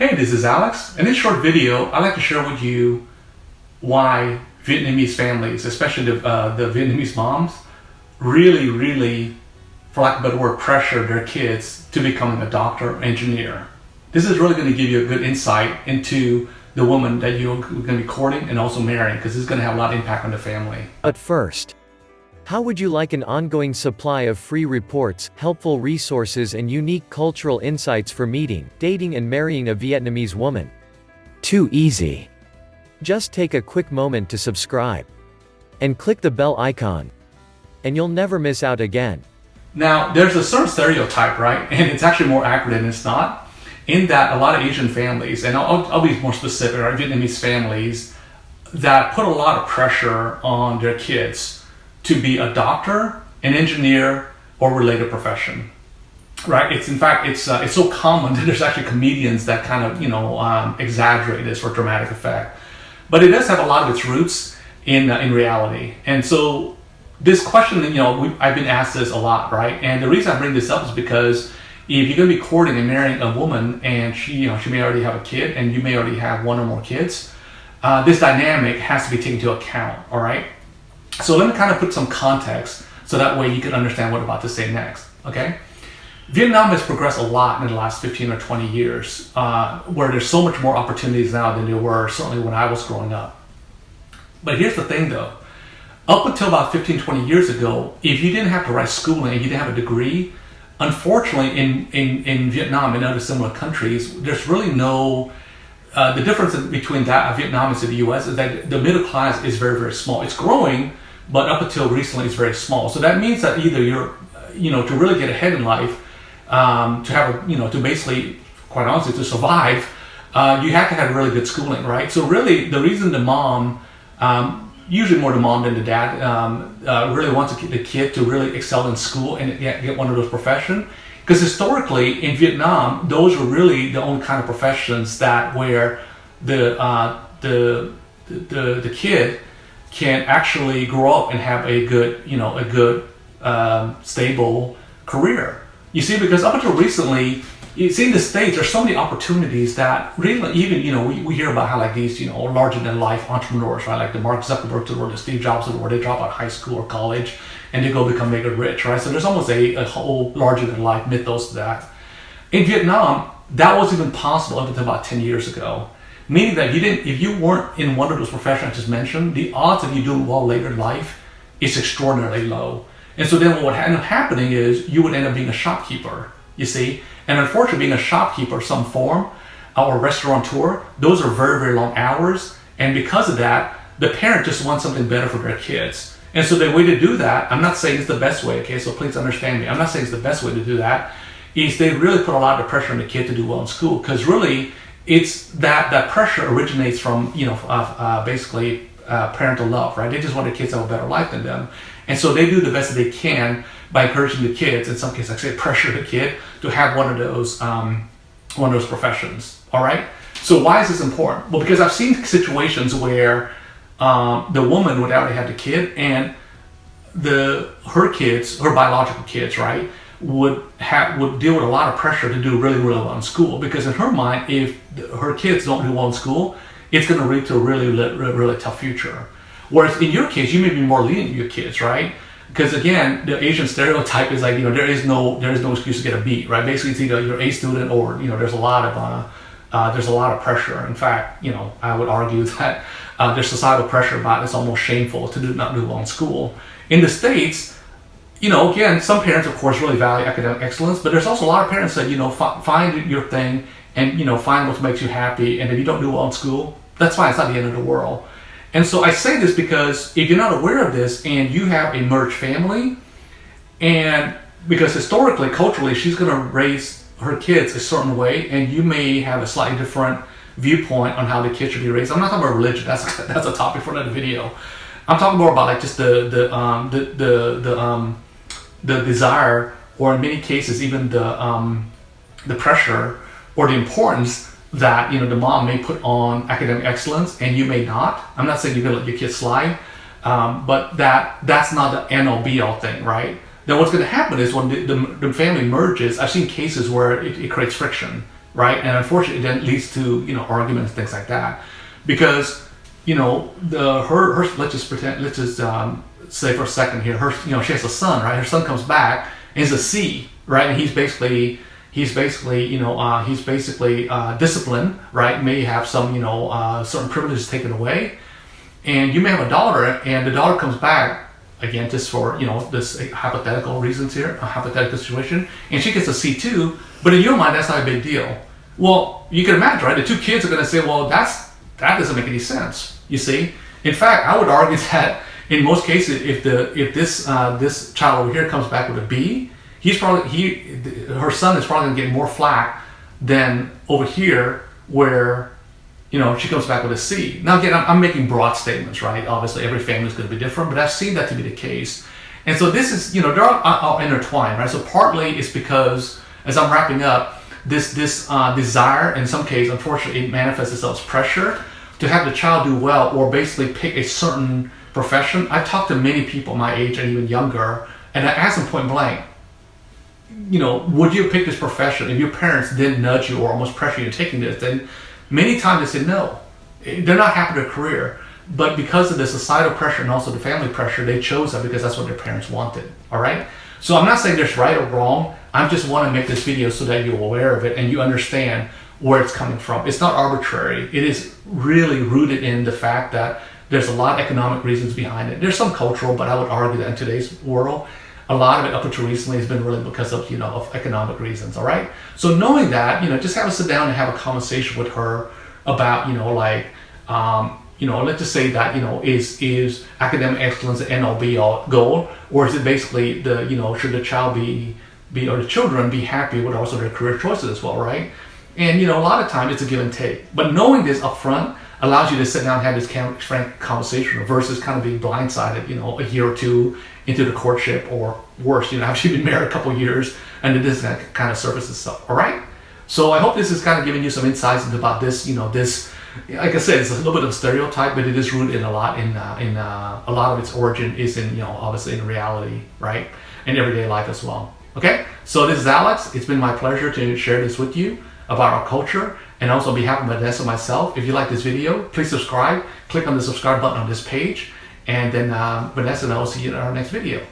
Hey, this is Alex. In this short video, I'd like to share with you why Vietnamese families, especially the Vietnamese moms, really, for lack of a better word, pressure their kids to becoming a doctor or engineer. This is really going to give you a good insight into the woman that you're going to be courting and also marrying, because this is going to have a lot of impact on the family. But first, how would you like an ongoing supply of free reports, helpful resources and unique cultural insights for meeting, dating and marrying a Vietnamese woman? Too easy. Just take a quick moment to subscribe. And click the bell icon. And you'll never miss out again. Now, there's a certain stereotype, right? And it's actually more accurate than it's not. In that a lot of Asian families, and I'll be more specific, right? Vietnamese families that put a lot of pressure on their kids to be a doctor, an engineer, or related profession, right? It's in fact, it's so common that there's actually comedians that kind of exaggerate this for dramatic effect, but it does have a lot of its roots in reality. And so this question, I've been asked this a lot, right? And the reason I bring this up is because if you're going to be courting and marrying a woman, and she may already have a kid, and you may already have one or more kids, this dynamic has to be taken into account. All right. So let me kind of put some context so that way you can understand what I'm about to say next, okay? Vietnam has progressed a lot in the last 15 or 20 years, where there's so much more opportunities now than there were certainly when I was growing up. But here's the thing though, up until about 15, 20 years ago, if you didn't have to write schooling and you didn't have a degree, unfortunately in Vietnam and other similar countries, there's really no, the difference between that of Vietnam and the US is that the middle class is very small. It's growing, but up until recently it's very small. So that means that either you're, to really get ahead in life, to have, to basically, quite honestly, to survive, you have to have really good schooling, right? So really the reason the mom, usually more the mom than the dad, really wants the kid to really excel in school and get one of those professions. Because historically in Vietnam, those were really the only kind of professions that where the kid can actually grow up and have a good, stable career. You see, because up until recently, you see in the States, there's so many opportunities that really, even, we hear about how like these, larger than life entrepreneurs, right? Like the Mark Zuckerberg to the world, the Steve Jobs to the world, they drop out of high school or college and they go become mega rich, right? So there's almost a whole larger than life mythos to that. In Vietnam, that wasn't even possible up until about 10 years ago. Meaning that if you weren't in one of those professions I just mentioned, the odds of you doing well later in life is extraordinarily low. And so then what would end up happening is you would end up being a shopkeeper, you see? And unfortunately, being a shopkeeper of some form or a restaurateur, those are very long hours. And because of that, the parent just wants something better for their kids. And so the way to do that, I'm not saying it's the best way, okay? So please understand me. I'm not saying it's the best way to do that, is they really put a lot of pressure on the kid to do well in school. Because really, it's that pressure originates from, basically parental love, right? They just want their kids to have a better life than them. And so they do the best that they can by encouraging the kids, in some cases, actually pressure the kid to have one of those professions, all right? So why is this important? Well, because I've seen situations where the woman would already have the kid and her biological kids, right, would deal with a lot of pressure to do really well in school, because in her mind, if her kids don't do well in school, it's going to lead to a really tough future. Whereas in your case, you may be more lenient to your kids, right? Because again, the Asian stereotype is like, there is no excuse to get a B, right? Basically, it's either you're a student or there's a lot of pressure. In fact, I would argue that there's societal pressure about it's almost shameful to not do well in school. In the States, again, some parents, of course, really value academic excellence, but there's also a lot of parents that, find your thing and, find what makes you happy. And if you don't do well in school, that's fine. It's not the end of the world. And so I say this because if you're not aware of this and you have a merged family, and because historically, culturally, she's going to raise her kids a certain way, and you may have a slightly different viewpoint on how the kids should be raised. I'm not talking about religion. That's a topic for another video. I'm talking more about like just the desire, or in many cases even the pressure or the importance that the mom may put on academic excellence and you may not. I'm not saying you're gonna let your kids slide, but that's not the end all be all thing, right? Then what's going to happen is when the family merges, I've seen cases where it creates friction. right? And unfortunately, it then leads to, you know, arguments, things like that, because, you know, her let's just say for a second here, her, you know, she has a son, right? Her son comes back and he's a C, right? And he's basically disciplined, right? May have some, you know, certain privileges taken away, and you may have a daughter, and the daughter comes back again, just for, you know, this hypothetical reasons here, a hypothetical situation, and she gets a C too, but in your mind, that's not a big deal. Well, you can imagine, right? The two kids are going to say, well, that doesn't make any sense. You see, in fact, I would argue that in most cases, if this child over here comes back with a B, her son is probably going to get more flack than over here where, you know, she comes back with a C. Now again, I'm making broad statements, right? Obviously, every family is going to be different, but I've seen that to be the case. And so this is, you know, they're all intertwined, right? So partly it's because, as I'm wrapping up, this desire, in some cases, unfortunately, it manifests itself as pressure to have the child do well or basically pick a certain profession. I talked to many people my age and even younger, and I asked them point blank, you know, would you pick this profession if your parents didn't nudge you or almost pressure you into taking this? Then many times they said no. They're not happy with their career, but because of the societal pressure and also the family pressure, they chose that because that's what their parents wanted. All right. So I'm not saying there's right or wrong. I just want to make this video so that you're aware of it and you understand where it's coming from. It's not arbitrary. It is really rooted in the fact that there's a lot of economic reasons behind it. There's some cultural, but I would argue that in today's world, a lot of it up until recently has been really because of, you know, of economic reasons. All right. So knowing that, you know, just have a sit down and have a conversation with her about, you know, like, you know, let's just say that, you know, is academic excellence an end all be all goal, or is it basically the, you know, should the child be or the children be happy with also their career choices as well, right? And, you know, a lot of times it's a give and take. But knowing this up front allows you to sit down and have this frank conversation versus kind of being blindsided, you know, a year or two into the courtship, or worse, you know, after you've been married a couple of years and then this kind of surfaces stuff, all right? So I hope this is kind of giving you some insights into about this, you know, this, like I said, it's a little bit of a stereotype, but it is rooted in a lot a lot of its origin is in, you know, obviously in reality, right? In everyday life as well. Okay, so this is Alex. It's been my pleasure to share this with you about our culture, and also on behalf of Vanessa and myself, if you like this video, please subscribe. Click on the subscribe button on this page, and then Vanessa and I will see you in our next video.